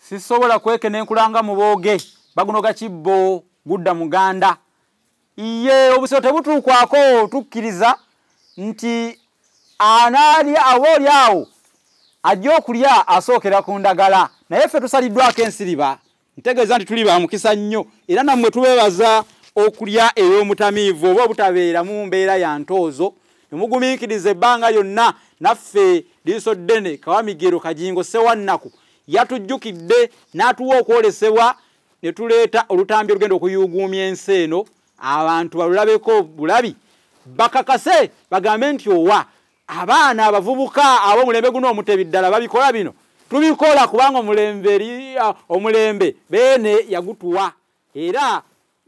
sisobola kwekene nkulanga muboge bagunoga kibbo gudda muganda iye obusiro tebutuukwako tukkiriza nti anaali awoli awo ajja okulya asookera ku ndagala naye ffe tusaliddwako ensiriba ntegeeza nti tuli ba mukisa nnyo era nammwe tubeebaza okulya ey'omutamiivu oba obutabeera mu mbeera ya ntoozo nemugumiikiriza ebbanga lyonna naffe liiso ddene Kawamigero Kajingo Ssewannaku yatujjukidde n'atuwa okwolesebwa ne tuleeta olutambi olugenda okuyuuguumya ensi eno abantu balulabeko bulabi bakakase bagambe nti owa abaana abavubuka ab'omulembe guno omutebi ddala babikola bino tubikola kubanga omulembe beene yagutuwa era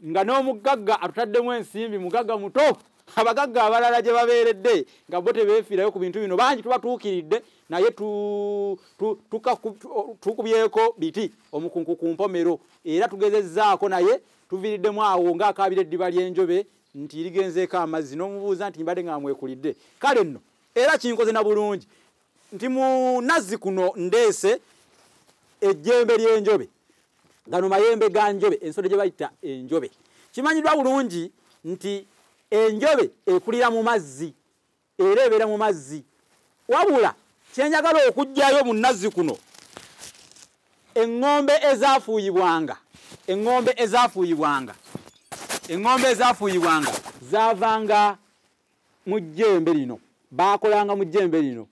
nga n'omugagga atutaddemu ensimbi mugagga muto abagagga abalala gye babeeredde nga bo tebeefiirayo ku bintu bino bangi tubatuukiridde naye tukubyeko biti omukunku ku mpomero era tugezezzaako naye tuviiriddemu awo ng'akaabira eddiba ly'Enjobe nti ligenzeeko amazzi n'omubuuza nti mbadde nga mwekulidde kale nno era kinkoze na bulungi nti mu nazzi kuno ndeese ejjembe ly'Enjobe gano mayembe ga Njobe ensolo gye bayita Enjobe kimanyiddwa bulungi nti Enjobe ekulira mu mazzi era ebeera mu mazzi wabula kyenjagala okujjayo mu nazzi kuno eŋŋombe ezaafuuyibwanga zaavanga mu jjembe lino baakolanga mu jjembe lino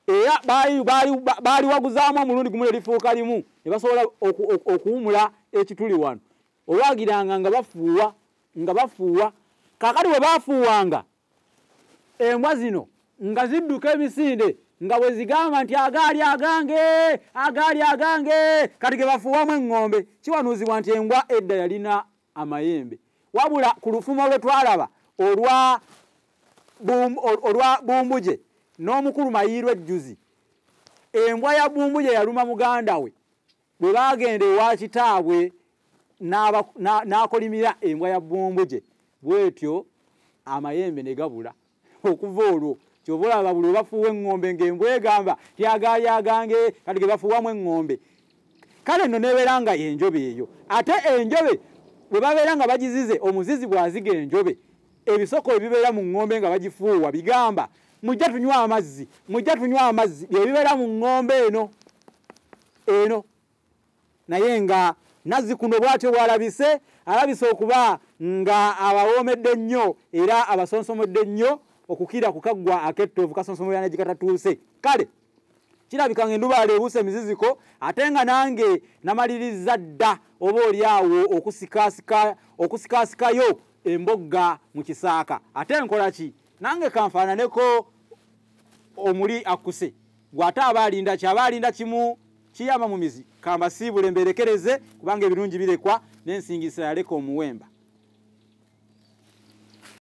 era baali waguzaamu omulundi gumu lifuuka limu ne basobola okuwumula ekituli wano olwagiranga nga bafuuwa kakati bwe baafuuwanga embwa zino nga zidduka emisinde nga bwe zigamba nti agaali agange kati ge bafuuwamu eŋŋombe kiwanuuzibwa nti embwa edda yalina amayembe wabula ku lufumo lwe twalaba olwa Bumbuje n'omukulu Mayiirwa ejjuzi embwa ya Bumbuje yaluma muganda we bwe baagenda ewa kitaabwe n'akolimira embwa ya Bumbuje bwetyo amayembe ne gabula okuva olwo kyova olaba buli bafuuwa eŋŋombe ng'embwa egamba tyagaali agange kati ge bafuuwamu eŋŋombe kale nno nebeera nga Enjobe eyo ate Enjobe bwe babeera nga bagizize omuzizi bw'aziga Enjobe ebisoko ebibeera mu ŋŋombe nga bagifuuwa bigamba mujja tunywa amazzi byebibeera mu ŋŋombe eno naye nga nazzi kuno bw'atyo bw'alabise okuba nga abawoomedde nnyo era abasonsomodde nnyo okukira ku kaggwa ak'ettoovu kasonsomera gikatatuuse kale kirabika ng'endubaala ebuuse emiziziko ate nga nange namaliriza dda oba oli awo okusikaasikayo embogga mu kisaaka ate nkola ki nange kanfaananeko omuli akkuse gw'ate aba alinda kimu kiyama mu mizi kambasiibule mberekereze kubanga ebirungi birekwa n'ensingisira yaleka omuwemba